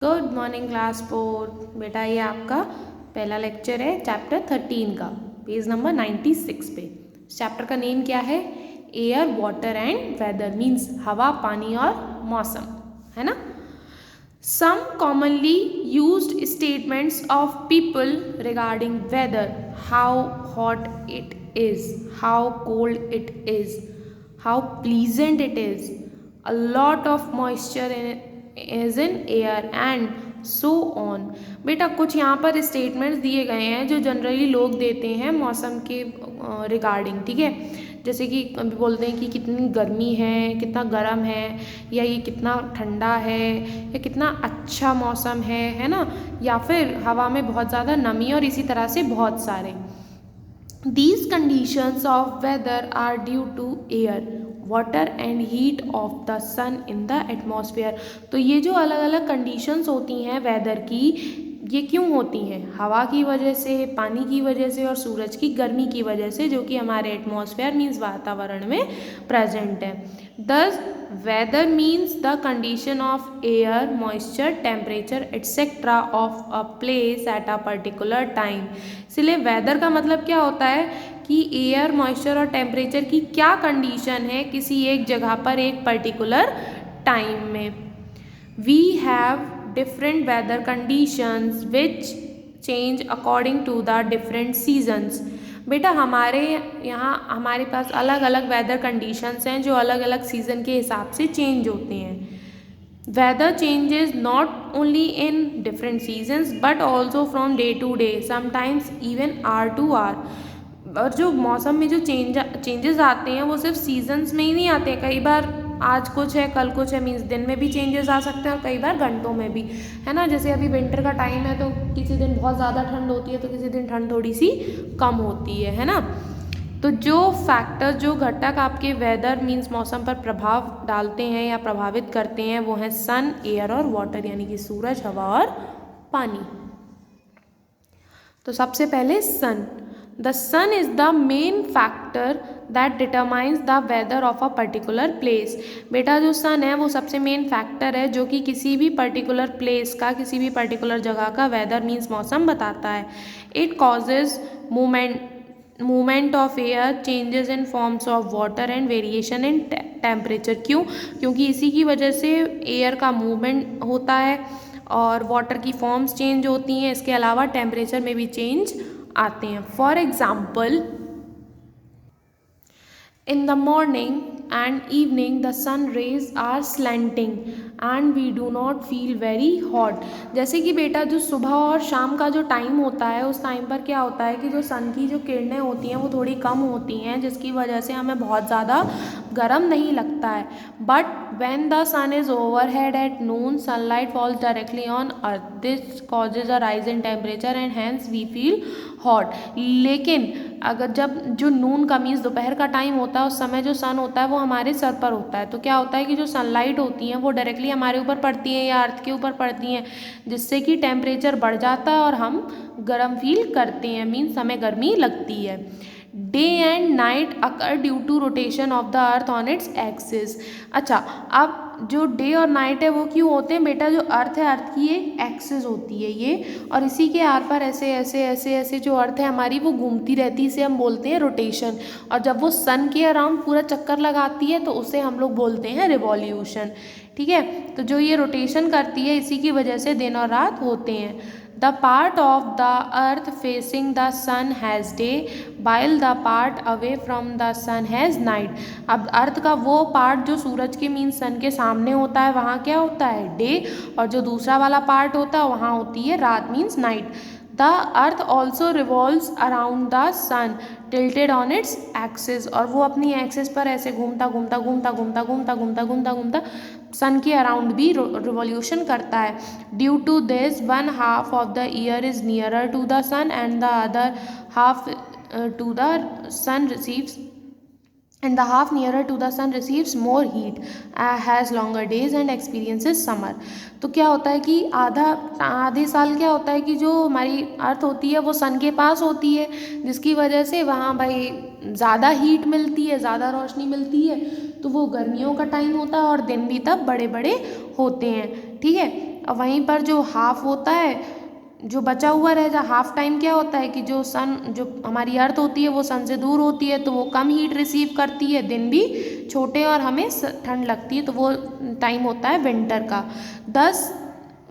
Good morning class 4। बेटा ये आपका पहला लेक्चर है चैप्टर 13 का, पेज नंबर 96 पे। चैप्टर का नेम क्या है? Air, water and weather, means हवा, पानी और मौसम, है ना। Some commonly used statements of people regarding weather: how hot it is, how cold it is, how pleasant it is, a lot of moisture is in air and so on। बेटा कुछ यहाँ पर स्टेटमेंट्स दिए गए हैं जो generally लोग देते हैं मौसम के रिगार्डिंग, ठीक है। जैसे कि कभी बोलते हैं कि कितनी गर्मी है, कितना गर्म है, या ये कितना ठंडा है, या कितना अच्छा मौसम है ना, या फिर हवा में बहुत ज़्यादा नमी, और इसी तरह से बहुत सारे। These conditions of weather are due to air, water and heat of the sun in the atmosphere। तो ये जो अलग अलग कंडीशंस होती हैं वेदर की, ये क्यों होती हैं? हवा की वजह से, पानी की वजह से और सूरज की गर्मी की वजह से, जो कि हमारे एटमॉस्फेयर मीन्स वातावरण में प्रेजेंट है। Thus weather means the condition of air, moisture, temperature etcetera of a place at a particular time. इसलिए वेदर का मतलब क्या होता है कि एयर, मॉइस्चर और टेम्परेचर की क्या कंडीशन है किसी एक जगह पर एक पर्टिकुलर टाइम में। We have different weather conditions which change according to the different seasons. बेटा हमारे यहाँ हमारे पास अलग अलग वेदर कंडीशंस हैं जो अलग अलग सीज़न के हिसाब से चेंज होते हैं। Weather changes not only in different seasons but also from day to day, sometimes even hour to hour। और जो मौसम में जो चेंजेस आते हैं वो सिर्फ सीजन्स में ही नहीं आते हैं। कई बार आज कुछ है कल कुछ है, मीन्स दिन में भी चेंजेस आ सकते हैं और कई बार घंटों में भी, है ना। जैसे अभी विंटर का टाइम है तो किसी दिन बहुत ज़्यादा ठंड होती है तो किसी दिन ठंड थोड़ी सी कम होती है ना। तो जो फैक्टर, जो घटक आपके वेदर मीन्स मौसम पर प्रभाव डालते हैं या प्रभावित करते हैं वो हैं सन, एयर और वाटर, यानी कि सूरज, हवा और पानी। तो सबसे पहले sun. The sun is the main factor that determines the weather of a particular place. बेटा जो सन है वो सबसे मेन फैक्टर है जो कि किसी भी पर्टिकुलर प्लेस का, किसी भी पर्टिकुलर जगह का वेदर मीन्स मौसम बताता है। It causes movement of air, changes in forms of water and variation in temperature. क्यों? क्योंकि इसी की वजह से एयर का मूवमेंट होता है और वाटर की फॉर्म्स चेंज होती हैं। इसके अलावा टेम्परेचर में भी चेंज आते हैं। For example, in the morning and evening the sun rays are slanting and we do not feel very hot। जैसे कि बेटा जो सुबह और शाम का जो टाइम होता है उस टाइम पर क्या होता है कि जो सन की जो किरणें होती हैं वो थोड़ी कम होती हैं, जिसकी वजह से हमें बहुत ज़्यादा गर्म नहीं लगता है। But when the sun is overhead at noon, sunlight falls directly on earth, this causes a rise in temperature and hence we feel hot। लेकिन अगर जब जो नून का मीन्स दोपहर का टाइम होता है उस समय जो सन होता है वो हमारे सर पर होता है, तो क्या होता है कि जो सनलाइट होती हैं वो डायरेक्टली हमारे ऊपर पड़ती हैं या अर्थ के ऊपर पड़ती हैं, जिससे कि टेम्परेचर बढ़ जाता है और हम गर्म फील करते हैं, मीन्स हमें गर्मी लगती है। Day and night occur due to rotation of the earth on its axis. अच्छा, अब जो डे और नाइट है वो क्यों होते हैं? बेटा जो अर्थ है, अर्थ की एक एक्सिस होती है ये, और इसी के आर पर ऐसे ऐसे ऐसे ऐसे जो अर्थ है हमारी वो घूमती रहती है, इसे हम बोलते हैं रोटेशन। और जब वो सन के अराउंड पूरा चक्कर लगाती है तो उसे हम लोग बोलते हैं रिवॉल्यूशन, ठीक है। तो जो ये रोटेशन करती है इसी की वजह से दिन और रात होते हैं। The part of the earth facing the sun has day while the part away from the sun has night। अब अर्थ का वो पार्ट जो सूरज के मीन सन के सामने होता है वहाँ क्या होता है? डे, और जो दूसरा वाला पार्ट होता है वहाँ होती है रात, means night. The earth also revolves around the sun tilted on its axis, और वो अपनी एक्सिस पर ऐसे घूमता घूमता घूमता घूमता घूमता घूमता घूमता घूमता सन के अराउंड भी रिवॉल्यूशन करता है। Due to this one half of the year is nearer to the sun and the other half to the sun receives and the half nearer to the sun receives more heat, has longer days and experiences summer। तो क्या होता है कि आधे साल क्या होता है कि जो हमारी अर्थ होती है वो सन के पास होती है, जिसकी वजह से वहाँ भाई ज़्यादा हीट मिलती है, ज़्यादा रोशनी मिलती है, तो वो गर्मियों का टाइम होता है और दिन भी तब बड़े बड़े होते हैं, ठीक है। और वहीं पर जो हाफ होता है, जो बचा हुआ रह जा हाफ टाइम क्या होता है कि जो हमारी अर्थ होती है वो सन से दूर होती है, तो वो कम हीट रिसीव करती है, दिन भी छोटे और हमें ठंड लगती है, तो वो टाइम होता है विंटर का। Thus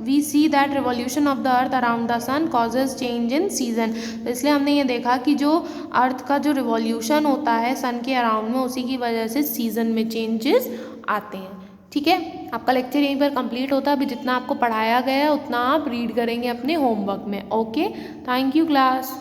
we see that revolution of the earth around the sun causes change in season. तो इसलिए हमने ये देखा कि जो अर्थ का जो रिवॉल्यूशन होता है सन के अराउंड में, उसी की वजह से सीजन में चेंजेस आते हैं। ठीक है, आपका लेक्चर यहीं पर कंप्लीट होता है। अभी जितना आपको पढ़ाया गया है उतना आप रीड करेंगे अपने होमवर्क में। Okay, thank you class.